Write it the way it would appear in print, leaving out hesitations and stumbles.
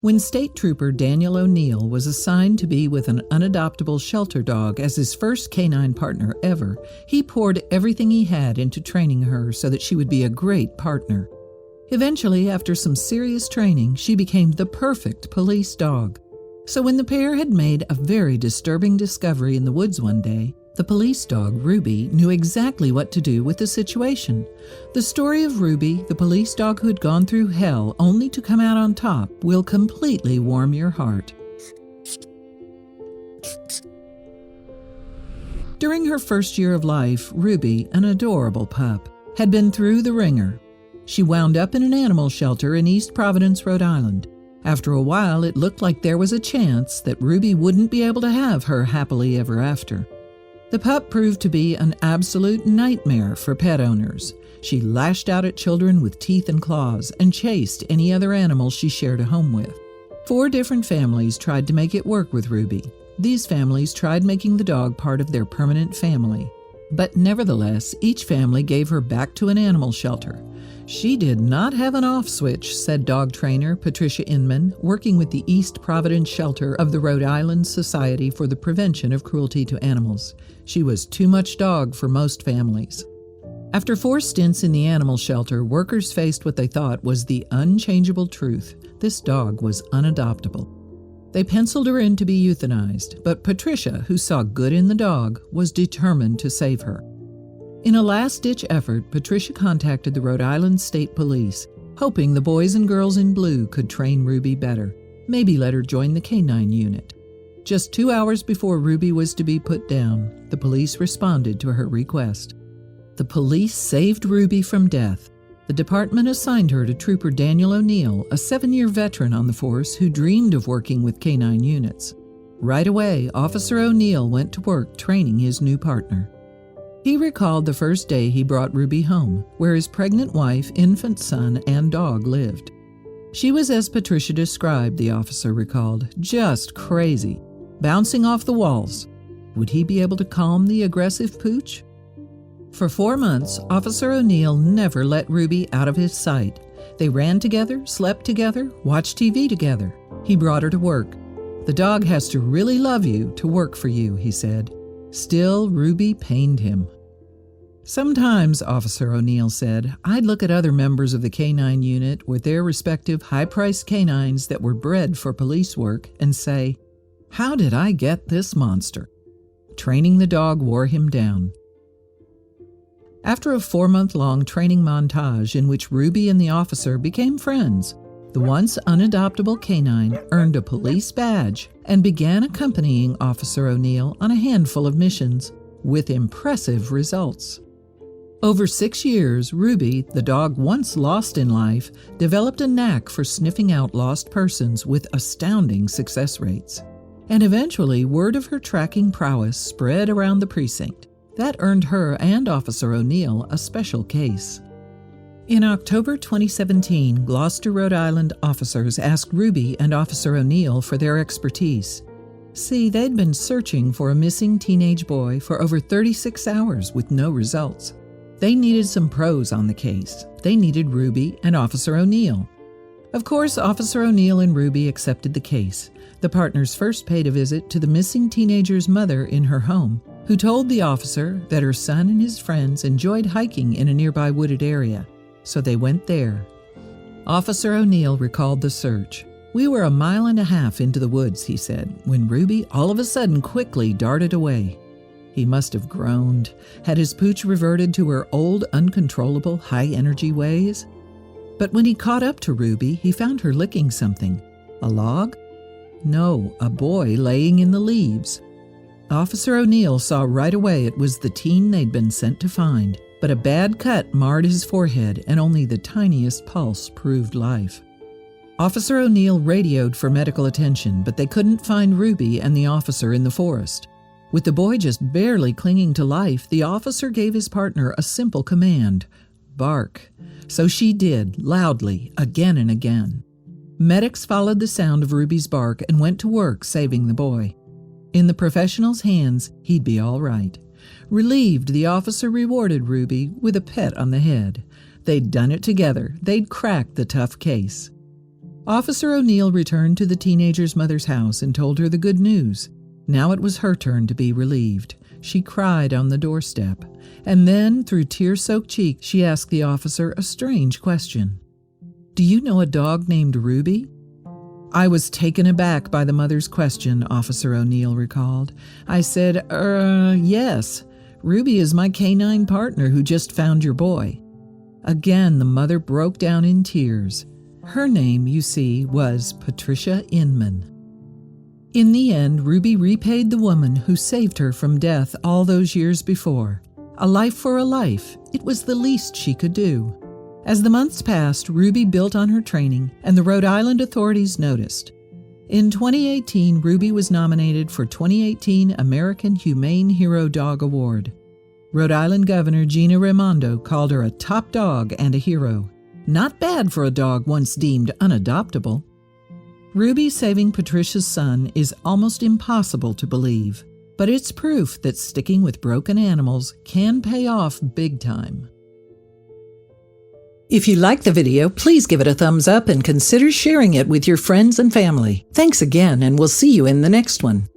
When State Trooper Daniel O'Neill was assigned to be with an unadoptable shelter dog as his first canine partner ever, he poured everything he had into training her so that she would be a great partner. Eventually, after some serious training, she became the perfect police dog. So when the pair had made a very disturbing discovery in the woods one day, the police dog, Ruby, knew exactly what to do with the situation. The story of Ruby, the police dog who had gone through hell only to come out on top, will completely warm your heart. During her first year of life, Ruby, an adorable pup, had been through the ringer. She wound up in an animal shelter in East Providence, Rhode Island. After a while, it looked like there was a chance that Ruby wouldn't be able to have her happily ever after. The pup proved to be an absolute nightmare for pet owners. She lashed out at children with teeth and claws and chased any other animals she shared a home with. 4 different families tried to make it work with Ruby. These families tried making the dog part of their permanent family. But nevertheless, each family gave her back to an animal shelter. She did not have an off switch, said dog trainer Patricia Inman, working with the East Providence shelter of the Rhode Island Society for the Prevention of Cruelty to Animals. She was too much dog for most families. After 4 stints in the animal shelter, workers faced what they thought was the unchangeable truth. This dog was unadoptable. They penciled her in to be euthanized, but Patricia, who saw good in the dog, was determined to save her. In a last-ditch effort, Patricia contacted the Rhode Island State Police, hoping the boys and girls in blue could train Ruby better, maybe let her join the canine unit. Just 2 hours before Ruby was to be put down, the police responded to her request. The police saved Ruby from death. The department assigned her to Trooper Daniel O'Neill, a 7-year veteran on the force who dreamed of working with canine units. Right away, Officer O'Neill went to work training his new partner. He recalled the first day he brought Ruby home, where his pregnant wife, infant son, and dog lived. She was as Patricia described, the officer recalled, just crazy, bouncing off the walls. Would he be able to calm the aggressive pooch? For 4 months, Officer O'Neill never let Ruby out of his sight. They ran together, slept together, watched TV together. He brought her to work. The dog has to really love you to work for you, he said. Still, Ruby pained him. Sometimes, Officer O'Neill said, I'd look at other members of the canine unit with their respective high-priced canines that were bred for police work and say, how did I get this monster? Training the dog wore him down. After a 4-month-long training montage in which Ruby and the officer became friends, the once unadoptable canine earned a police badge and began accompanying Officer O'Neill on a handful of missions, with impressive results. Over 6 years, Ruby, the dog once lost in life, developed a knack for sniffing out lost persons with astounding success rates. And eventually, word of her tracking prowess spread around the precinct. That earned her and Officer O'Neill a special case. In October 2017, Gloucester, Rhode Island officers asked Ruby and Officer O'Neill for their expertise. See, they'd been searching for a missing teenage boy for over 36 hours with no results. They needed some pros on the case. They needed Ruby and Officer O'Neill. Of course, Officer O'Neill and Ruby accepted the case. The partners first paid a visit to the missing teenager's mother in her home, who told the officer that her son and his friends enjoyed hiking in a nearby wooded area. So they went there. Officer O'Neill recalled the search. We were 1.5 miles into the woods, he said, when Ruby all of a sudden quickly darted away. He must have groaned. Had his pooch reverted to her old, uncontrollable, high-energy ways? But when he caught up to Ruby, he found her licking something. A log? No, a boy laying in the leaves. Officer O'Neill saw right away it was the teen they'd been sent to find, but a bad cut marred his forehead and only the tiniest pulse proved life. Officer O'Neill radioed for medical attention, but they couldn't find Ruby and the officer in the forest. With the boy just barely clinging to life, the officer gave his partner a simple command: bark. So she did, loudly, again and again. Medics followed the sound of Ruby's bark and went to work saving the boy. In the professional's hands, he'd be all right. Relieved, the officer rewarded Ruby with a pet on the head. They'd done it together. They'd cracked the tough case. Officer O'Neill returned to the teenager's mother's house and told her the good news. Now it was her turn to be relieved. She cried on the doorstep, and then, through tear-soaked cheeks, she asked the officer a strange question. "Do you know a dog named Ruby?" I was taken aback by the mother's question, Officer O'Neill recalled. I said, yes. Ruby is my canine partner who just found your boy." Again, the mother broke down in tears. Her name, you see, was Patricia Inman. In the end, Ruby repaid the woman who saved her from death all those years before. A life for a life. It was the least she could do. As the months passed, Ruby built on her training, and the Rhode Island authorities noticed. In 2018, Ruby was nominated for 2018 American Humane Hero Dog Award. Rhode Island Governor Gina Raimondo called her a top dog and a hero. Not bad for a dog once deemed unadoptable. Ruby saving Patricia's son is almost impossible to believe, but it's proof that sticking with broken animals can pay off big time. If you liked the video, please give it a thumbs up and consider sharing it with your friends and family. Thanks again, and we'll see you in the next one.